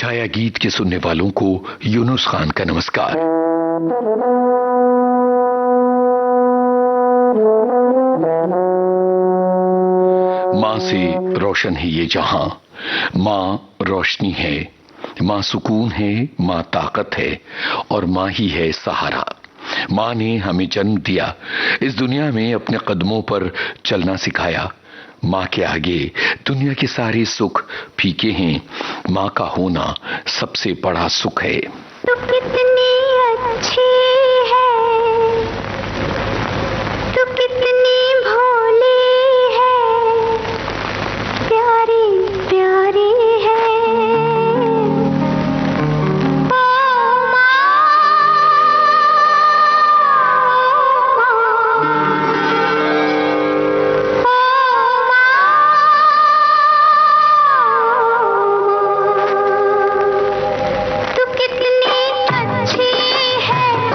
छाया गीत के सुनने वालों को यूनुस खान का नमस्कार। माँ से रोशन है ये जहां, माँ रोशनी है, माँ सुकून है, माँ ताकत है और माँ ही है सहारा। माँ ने हमें जन्म दिया, इस दुनिया में अपने कदमों पर चलना सिखाया। माँ के आगे दुनिया के सारे सुख फीके हैं, माँ का होना सबसे बड़ा सुख है। तू कितनी अच्छी है, तू कितनी भोली है, प्यारी प्यारी है। तू कितनी अच्छी है,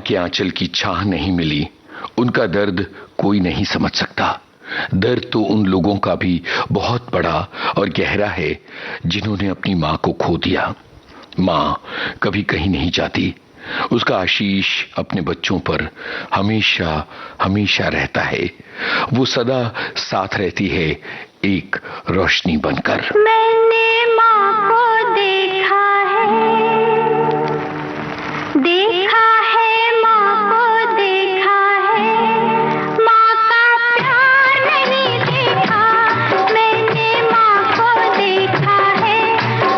के आंचल की छाह नहीं मिली, उनका दर्द कोई नहीं समझ सकता। दर्द तो उन लोगों का भी बहुत बड़ा और गहरा है जिन्होंने अपनी मां को खो दिया। मां कभी कहीं नहीं जाती, उसका आशीष अपने बच्चों पर हमेशा हमेशा रहता है। वो सदा साथ रहती है, एक रोशनी बनकर। मैंने माँ को देखा है माँ को देखा है, माँ का प्यार नहीं देखा। मैंने माँ को देखा है,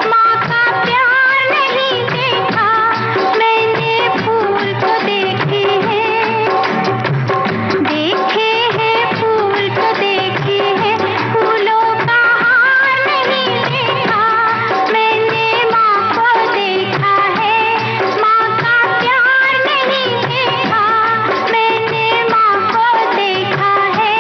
माँ का प्यार नहीं देखा। मैंने फूल को देखे हैं फूल को देखे हैं, फूलों का हार नहीं देखा। मैंने माँ को देखा है, माँ का प्यार नहीं देखा। मैंने माँ को देखा है।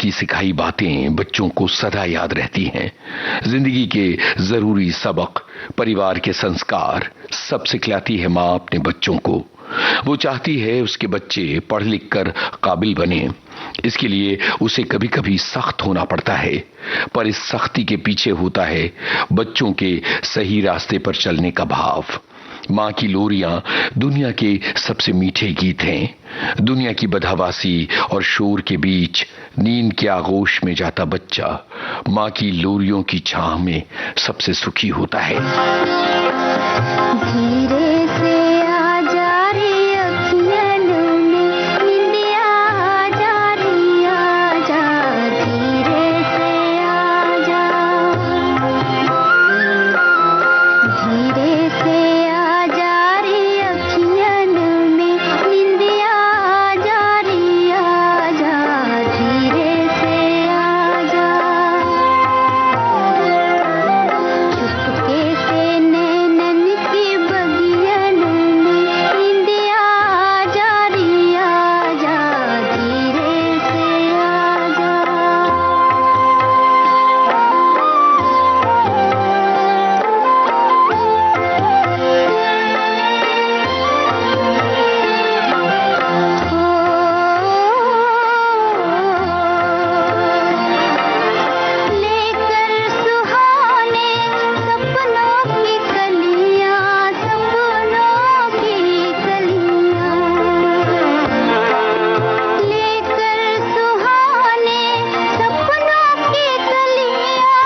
की सिखाई बातें बच्चों को सदा याद रहती हैं। जिंदगी के जरूरी सबक, परिवार के संस्कार सब सिखलाती है माँ अपने बच्चों को। वो चाहती है उसके बच्चे पढ़ लिख कर काबिल बने। इसके लिए उसे कभी कभी सख्त होना पड़ता है, पर इस सख्ती के पीछे होता है बच्चों के सही रास्ते पर चलने का भाव। माँ की लोरियां दुनिया के सबसे मीठे गीत हैं। दुनिया की बदहवासी और शोर के बीच नींद के आगोश में जाता बच्चा माँ की लोरियों की छाह में सबसे सुखी होता है। धीरे से आजा रे अखियन में निंदिया आजा रे आजा, धीरे से आजा, धीरे से आजा रे अखियन में निंदिया आजा रे आजा, धीरे से आजा। चुपके से नैनन की बगियन में निंदिया आजा रे आजा, धीरे से आजा। लेकर सुहाने सपनों की कलियां, सपनों की कलियां, लेकर सुहाने सपनों की कलियां,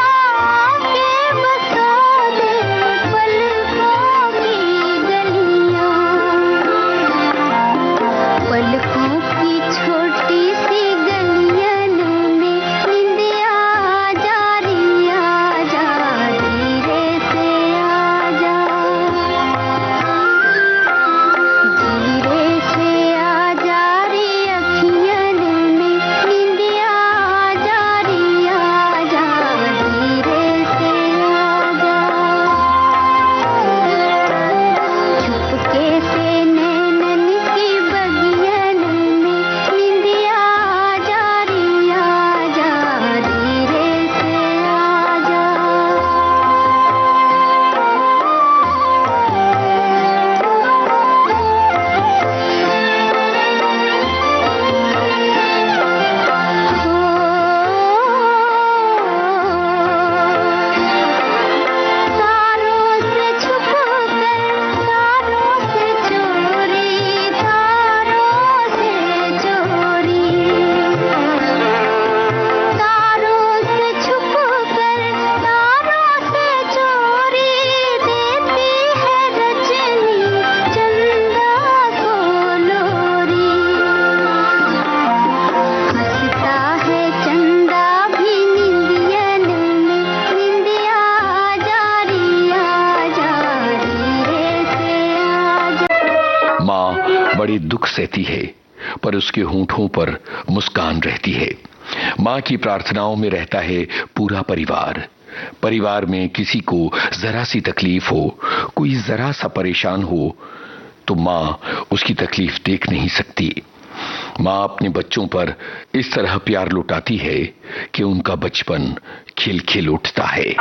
के बसा दे पलकों की गलियां, पलकों की छोटी सी गलियन में निंदिया आजा रे आजा, धीरे से आजा, धीरे से आजा रे अखियन में निंदिया आजा रे आजा, धीरे से आजा। चुपके से नैनन की बगियन में निंदिया आजा रे आजा, धीरे से आजा। तारों से छुपकर, तारों से चोरी, तारों से चोरी, तारों से छुपकर, तारों से चोरी, देती है रजनी चंदा को लोरी। हंसता है चंदा भी निंदियन में, निंदिया आजा रे आजा, धीरे से आजा। माँ बड़ी दुख सहती है, पर उसके होंठों पर मुस्कान रहती है। माँ की प्रार्थनाओं में रहता है पूरा परिवार। परिवार में किसी को जरा सी तकलीफ हो, कोई जरा सा परेशान हो, तो माँ उसकी तकलीफ देख नहीं सकती। माँ अपने बच्चों पर इस तरह प्यार लुटाती है कि उनका बचपन खिल खिल उठता है।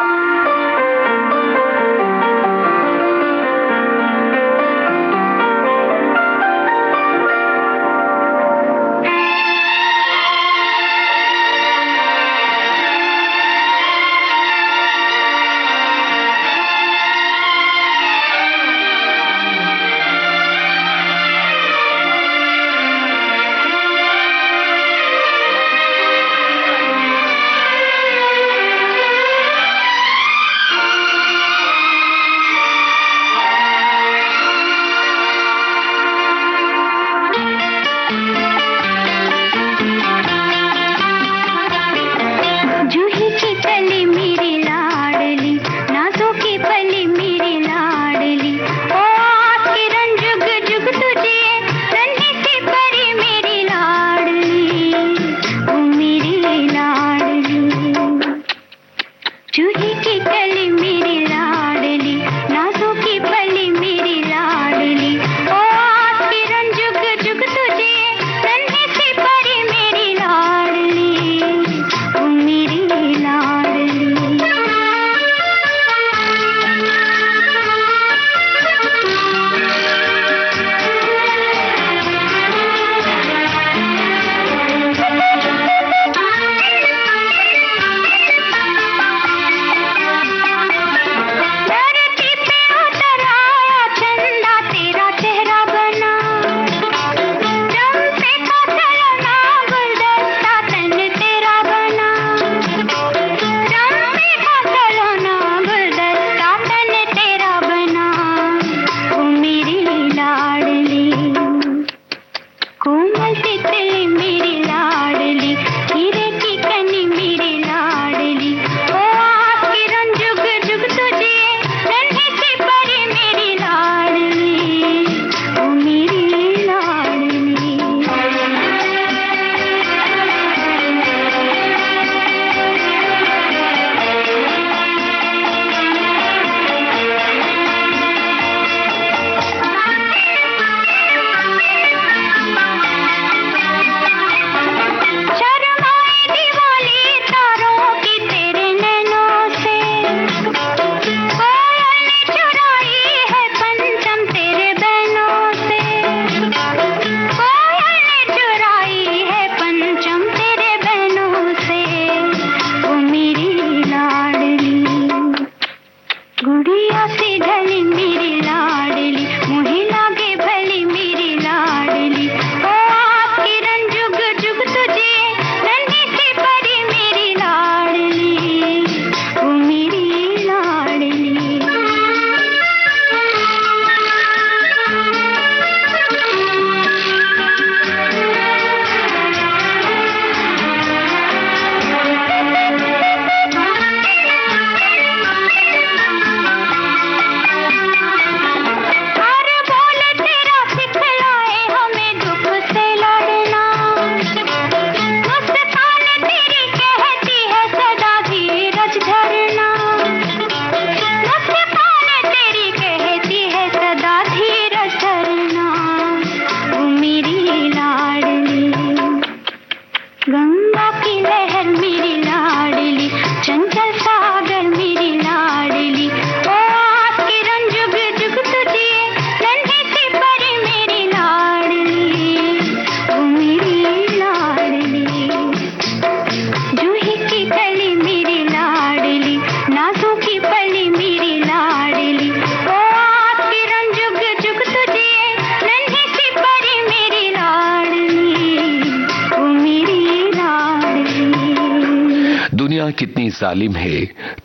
कितनी जालिम है।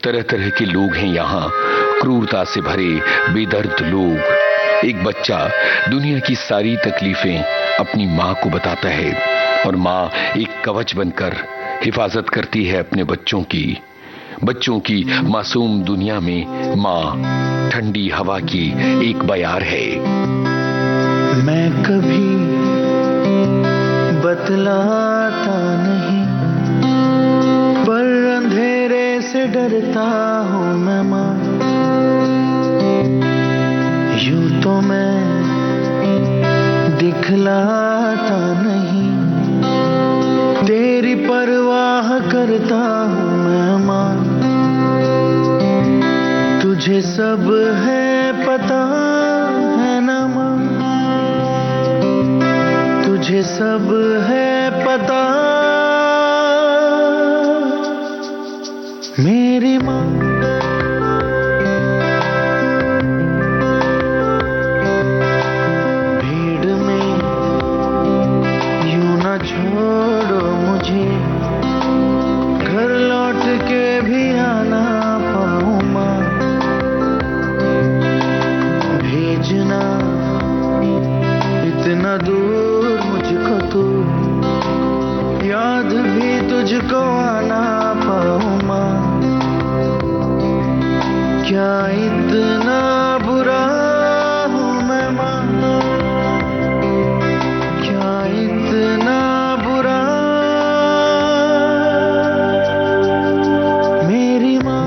तरह तरह के लोग हैं यहाँ, क्रूरता से भरे बेदर्द लोग। एक बच्चा दुनिया की सारी तकलीफें अपनी माँ को बताता है और माँ एक कवच बनकर हिफाजत करती है अपने बच्चों की मासूम दुनिया में माँ ठंडी हवा की एक बयार है। मैं कभी बतलाता नहीं, पर अंधेरे से डरता हूँ मैं माँ। यूं तो मैं दिखलाता नहीं, तेरी परवाह करता हूँ मैं माँ। तुझे सब है पता है ना माँ, तुझे सब है पता मेरी माँ। भीड़ में यूं ना छोड़ो मुझे, घर लौट के भी आना पाऊँ माँ। भेजना इतना दूर मुझको तू, याद भी तुझको आना पाऊँ माँ। क्या इतना बुरा हूँ मैं माँ, क्या इतना बुरा मेरी माँ।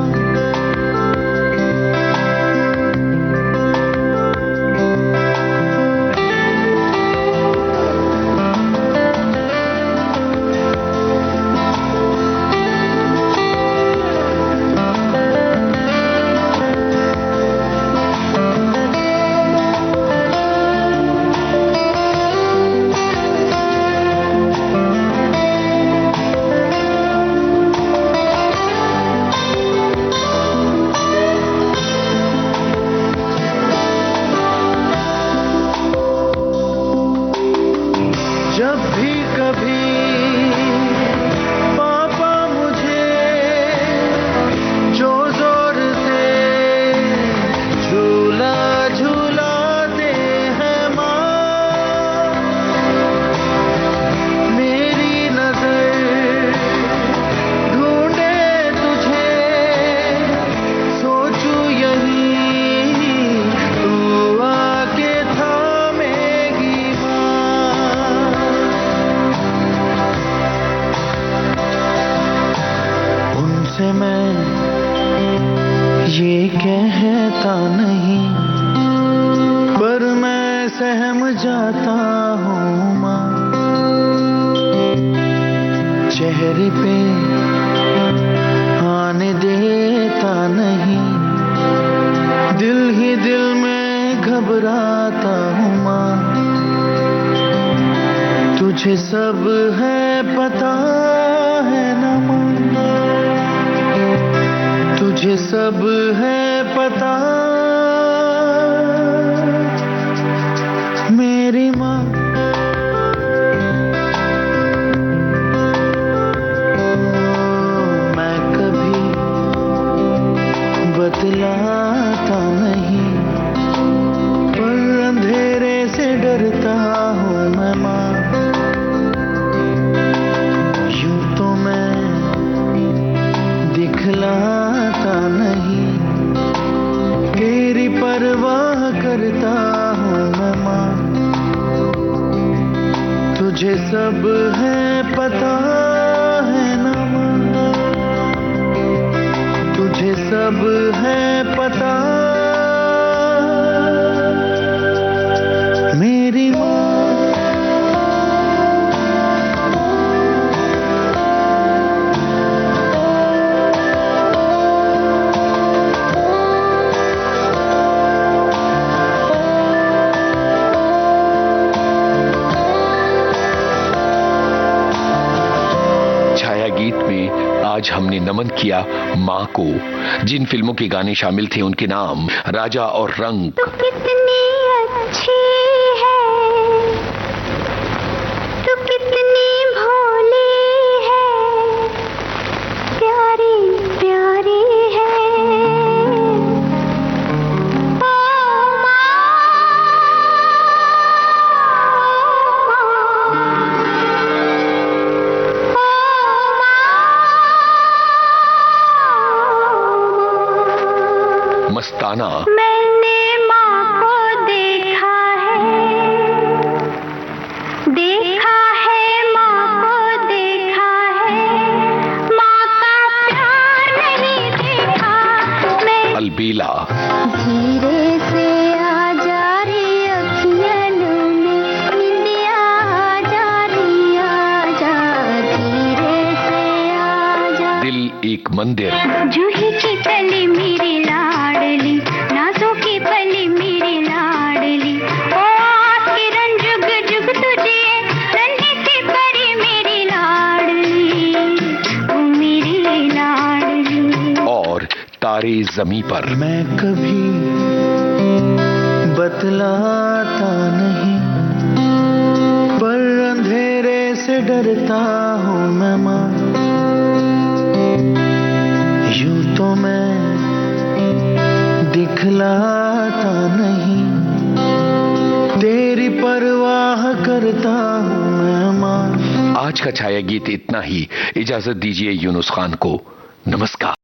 जब भी कभी पापा मुझे जो जोर से झूला झूलाते हैं माँ, मेरी नजर ढूंढे तुझे, सोचूं यही तू आके थामेगी माँ। उनसे मैं ये कहता नहीं, पर मैं सहम जाता हूँ माँ। चेहरे पे आने देता नहीं, दिल ही दिल में घबराता हूँ माँ। तुझे सब है पता है ना माँ, तुझे सब है पता मेरी माँ। मैं कभी बतलाता नहीं, पर अंधेरे से डरता हूँ मैं माँ। यूं तो मैं दिखलाता नहीं, तेरी परवाह करता हूँ मैं माँ। तुझे सब है पता है ना माँ, तुझे सब है पता मेरी माँ। गीत में आज हमने नमन किया माँ को। जिन फिल्मों के गाने शामिल थे उनके नाम राजा और रंक। तू कितनी अच्छी है, तू कितनी भोली है, प्यारी मंदिर। जूही की कली मेरी लाडली, नाजों की बली मेरी लाडली, ओ किरण जुग जुग तुझे, नन्ही सी परी मेरी लाडली, ओ मेरी लाडली। और तारे जमी पर। मैं कभी बतलाता नहीं, पर अंधेरे से डरता हूँ मैं माँ। यूं तो मैं दिखलाता नहीं, तेरी परवाह करता हूँ मैं माँ। आज का छाया गीत इतना ही। इजाजत दीजिए यूनुस खान को। नमस्कार।